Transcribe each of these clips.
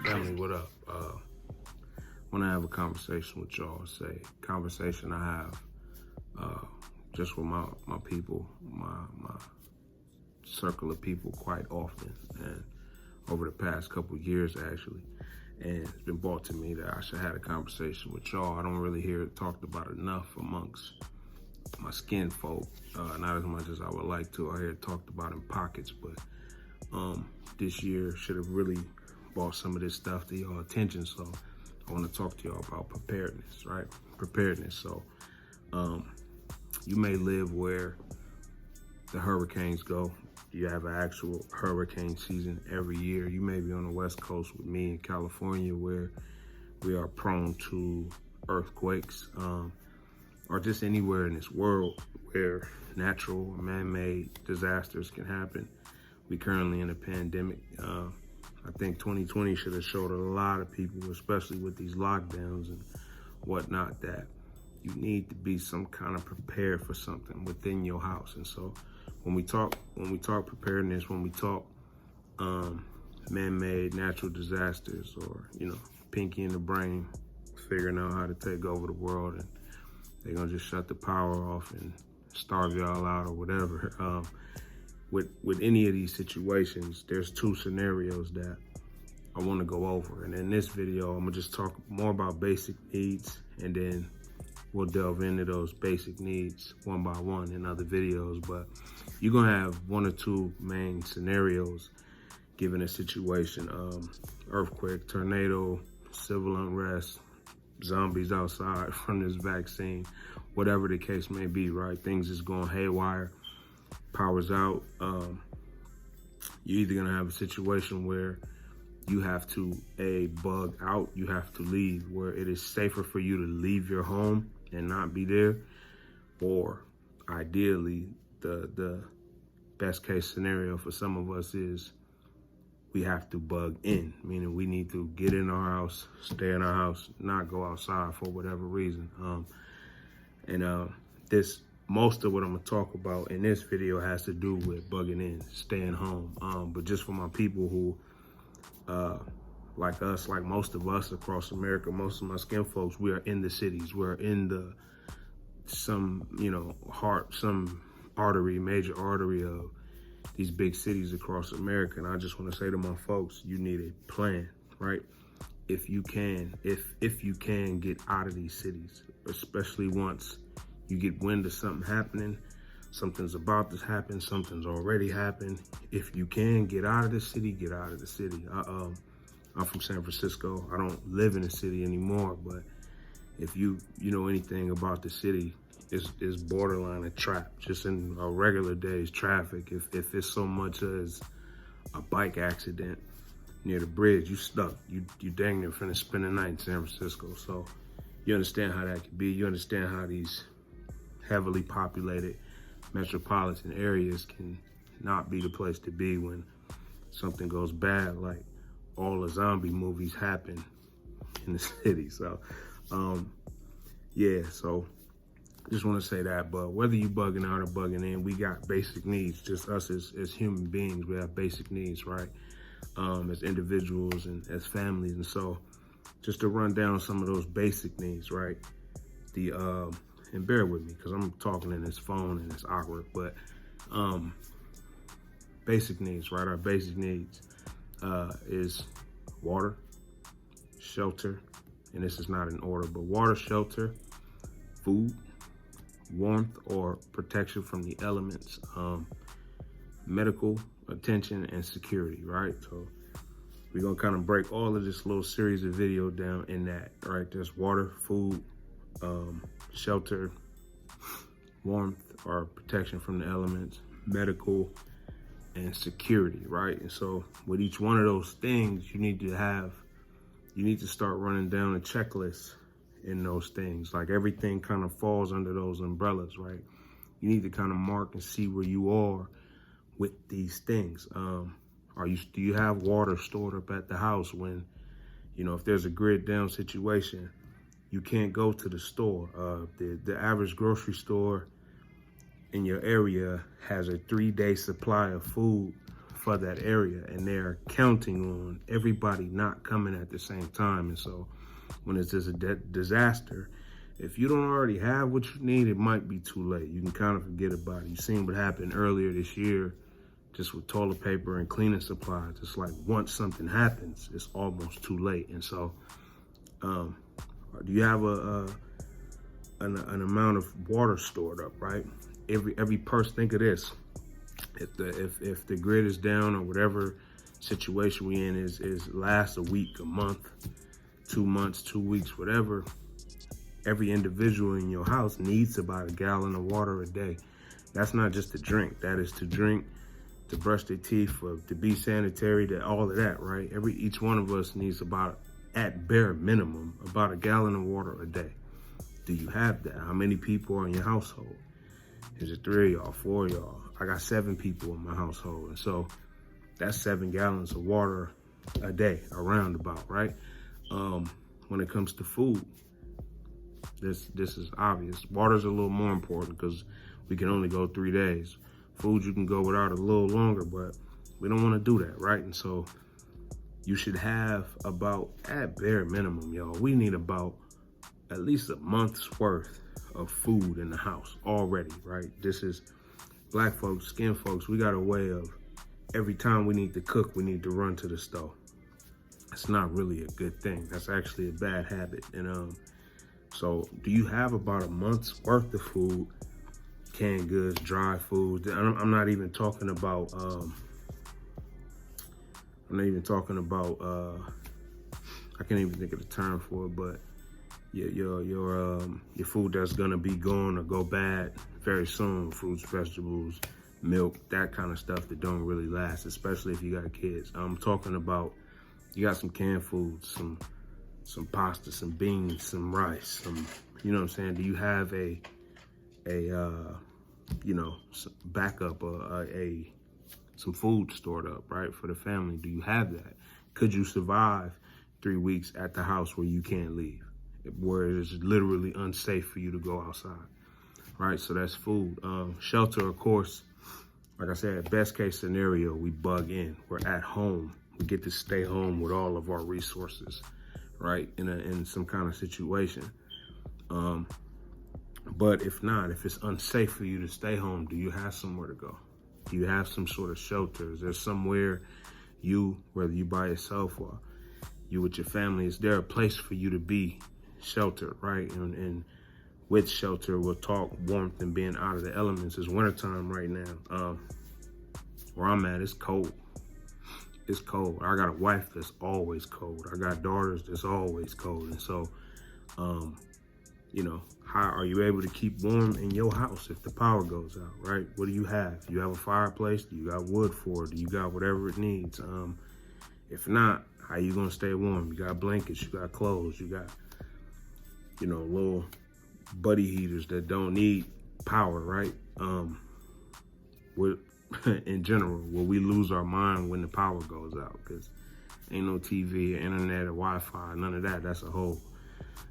Family, what up? Want to have a conversation with y'all. Say conversation I have just with my people, my circle of people quite often, and over the past couple of years actually. And it's been brought to me that I should have a conversation with y'all. I don't really hear it talked about enough amongst my skin folk, not as much as I would like to. I hear it talked about in pockets, but this year should have really brought some of this stuff to y'all attention. So I want to talk to y'all about preparedness, right? Preparedness. So you may live where the hurricanes go. You have an actual hurricane season every year. You may be on the West Coast with me in California, where we are prone to earthquakes, or just anywhere in this world where natural or man-made disasters can happen. We currently in a pandemic. I think 2020 should have showed a lot of people, especially with these lockdowns and whatnot, that you need to be some kind of prepared for something within your house. And so when we talk preparedness, when we talk man-made natural disasters, or pinky in the brain, figuring out how to take over the world, and they're gonna just shut the power off and starve y'all out or whatever. With any of these situations, there's two scenarios that I want to go over. And in this video, I'm gonna just talk more about basic needs, and then we'll delve into those basic needs one by one in other videos. But you're gonna have one or two main scenarios given a situation: earthquake, tornado, civil unrest, zombies outside from this vaccine, whatever the case may be, right? Things is going haywire, power's out. You're either gonna have a situation where you have to bug out, you have to leave, where it is safer for you to leave your home and not be there, or ideally the best case scenario for some of us is we have to bug in, meaning we need to get in our house, stay in our house, not go outside for whatever reason. This most of what I'm gonna talk about in this video has to do with bugging in, staying home. But just for my people who, like us, like most of us across America, most of my skin folks, we are in the cities. We're in some major artery of these big cities across America. And I just want to say to my folks, you need a plan, right? If you can get out of these cities, especially once you get wind of something happening, something's about to happen, something's already happened. If you can get out of the city, get out of the city. I'm from San Francisco. I don't live in the city anymore, but if you know anything about the city, it's borderline a trap. Just in a regular day's traffic, if it's so much as a bike accident near the bridge, you stuck. You dang near finna spend the night in San Francisco. So you understand how that could be. You understand how these heavily populated metropolitan areas can not be the place to be when something goes bad, like all the zombie movies happen in the city. So so just want to say that. But whether you bugging out or bugging in, we got basic needs. Just us as human beings, we have basic needs, right? As individuals and as families. And so just to run down some of those basic needs, right? And bear with me because I'm talking in this phone and it's awkward, but basic needs, right? Our basic needs is water, shelter, and this is not in order, but water, shelter, food, warmth or protection from the elements, medical attention, and security, right? So we're gonna kind of break all of this little series of video down in that, right? There's water, food, shelter, warmth or protection from the elements, medical, and security, right? And so with each one of those things, you need to start running down a checklist in those things. Like everything kind of falls under those umbrellas, right? You need to kind of mark and see where you are with these things. Do you have water stored up at the house when, if there's a grid down situation, you can't go to the store. The average grocery store in your area has a 3-day supply of food for that area, and they're counting on everybody not coming at the same time. And so when it's just a disaster, if you don't already have what you need, it might be too late. You can kind of forget about it. You've seen what happened earlier this year just with toilet paper and cleaning supplies. It's like once something happens, it's almost too late. And so do you have an amount of water stored up, right? Every person, think of this. If the grid is down or whatever situation we in is lasts a week, a month, 2 months, 2 weeks, whatever, every individual in your house needs about a gallon of water a day. That's not just to drink. That is to drink, to brush their teeth, to be sanitary, to all of that, right? Each one of us needs about, at bare minimum, about a gallon of water a day. Do you have that? How many people are in your household? Is it 3 of y'all, 4 of y'all? I got 7 people in my household. And so that's 7 gallons of water a day, around about, right? When it comes to food, this is obvious. Water's a little more important because we can only go 3 days. Food, you can go without a little longer, but we don't want to do that, right? And so you should have about, at bare minimum, y'all, we need about at least a month's worth of food in the house already, right? This is black folks, skin folks, we got a way of every time we need to cook, we need to run to the stove. It's not really a good thing. That's actually a bad habit. And so do you have about a month's worth of food, canned goods, dry food? I'm not even talking about, I can't even think of the term for it, but your food that's gonna be gone or go bad very soon, fruits, vegetables, milk, that kind of stuff that don't really last, especially if you got kids. I'm talking about, you got some canned foods, some pasta, some beans, some rice, you know what I'm saying? Do you have a backup or some food stored up, right, for the family? Do you have that? Could you survive 3 weeks at the house where you can't leave, where it is literally unsafe for you to go outside, right? So that's food. Shelter, of course, like I said, best case scenario, we bug in. We're at home. We get to stay home with all of our resources, right, in some kind of situation. But if not, if it's unsafe for you to stay home, do you have somewhere to go? Do you have some sort of shelter? Is there somewhere whether you by yourself or you with your family, is there a place for you to be sheltered, right? And with shelter, we'll talk warmth and being out of the elements. It's wintertime right now. Where I'm at, it's cold. It's cold. I got a wife that's always cold. I got daughters that's always cold. And so, how are you able to keep warm in your house if the power goes out, right? What do you have? Do you have a fireplace? Do you got wood for it? Do you got whatever it needs? If not, how you gonna stay warm? You got blankets, you got clothes, you got, little buddy heaters that don't need power, right? In general, will we lose our mind when the power goes out? Because ain't no TV or internet or Wi-Fi, none of that. That's a whole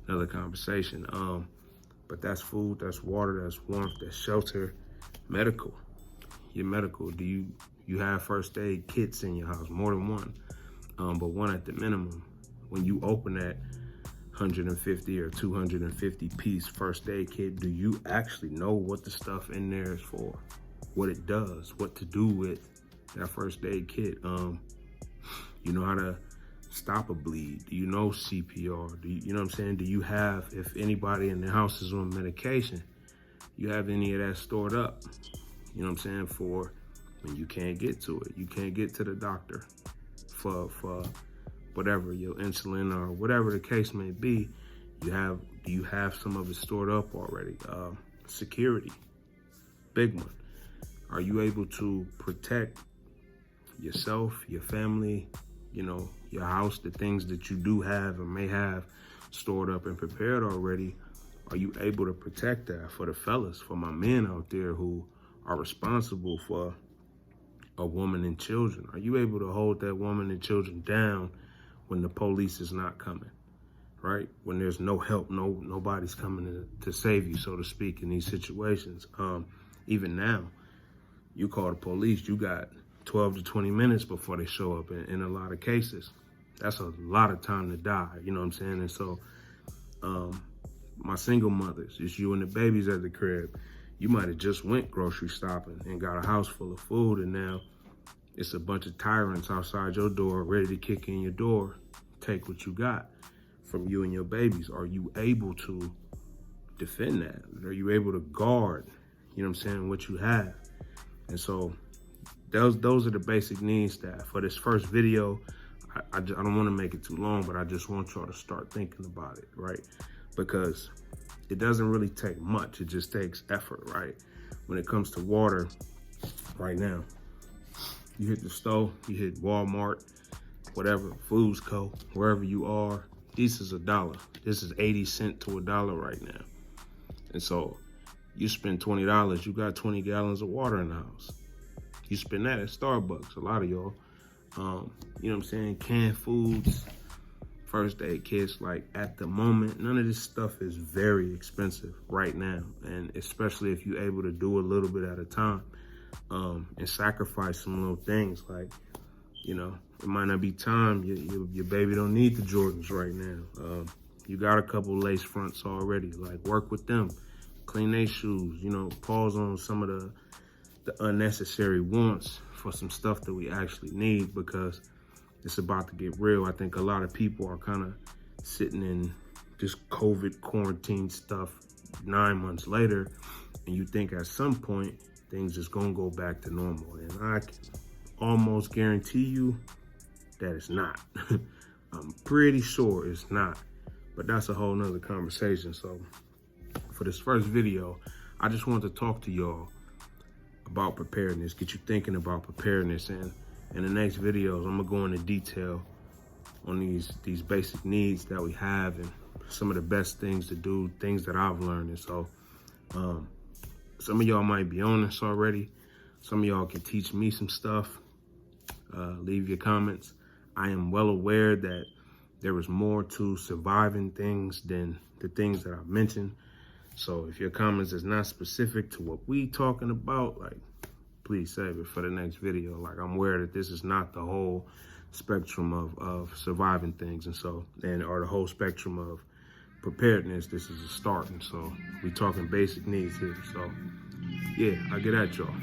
another conversation. But that's food, that's water, that's warmth, that's shelter, medical. Your medical, do you have first aid kits in your house? More than one, but one at the minimum. When you open that 150 or 250 piece first aid kit, do you actually know what the stuff in there is for? What it does, what to do with that first aid kit? You know how to stop a bleed? Do you know CPR? You know what I'm saying? Do you have, if anybody in the house is on medication, you have any of that stored up? You know what I'm saying? For when you can't get to it, you can't get to the doctor for whatever, your insulin or whatever the case may be. Do you have some of it stored up already? Security, big one. Are you able to protect yourself, your family, your house, the things that you do have or may have stored up and prepared already? Are you able to protect that for the fellas, for my men out there who are responsible for a woman and children? Are you able to hold that woman and children down when the police is not coming, right? When there's no help, nobody's coming to save you, so to speak, in these situations. Even now, you call the police, you got 12 to 20 minutes before they show up in a lot of cases. That's a lot of time to die, you know what I'm saying? And so my single mothers, it's you and the babies at the crib. You might have just went grocery shopping and got a house full of food, and now it's a bunch of tyrants outside your door ready to kick in your door, take what you got from you and your babies. Are you able to defend that? Are you able to guard, you know what I'm saying, what you have? And so those are the basic needs that for this first video, I don't want to make it too long, but I just want y'all to start thinking about it, right? Because it doesn't really take much. It just takes effort, right? When it comes to water right now, you hit the store, you hit Walmart, whatever, Foods Co., wherever you are, this is $1. This is 80 cents to $1 right now. And so you spend $20, you got 20 gallons of water in the house. You spend that at Starbucks, a lot of y'all. You know what I'm saying? Canned foods, first aid kits, like at the moment, none of this stuff is very expensive right now. And especially if you're able to do a little bit at a time and sacrifice some little things, like, you know, it might not be time. Your baby don't need the Jordans right now. You got a couple lace fronts already, like work with them, clean their shoes, you know, pause on some of the unnecessary wants for some stuff that we actually need, because it's about to get real. I think a lot of people are kind of sitting in this COVID quarantine stuff 9 months later, and you think at some point things is gonna go back to normal. And I can almost guarantee you that it's not. I'm pretty sure it's not, but that's a whole nother conversation. So for this first video, I just want to talk to y'all about preparedness, get you thinking about preparedness. And in the next videos, I'm gonna go into detail on these basic needs that we have and some of the best things to do, things that I've learned. And so some of y'all might be on this already. Some of y'all can teach me some stuff. Leave your comments. I am well aware that there is more to surviving things than the things that I've mentioned. So if your comments is not specific to what we talking about, like, please save it for the next video. Like, I'm aware that this is not the whole spectrum of surviving things, and so, or the whole spectrum of preparedness. This is a start, and so we talking basic needs here. So yeah, I'll get at y'all.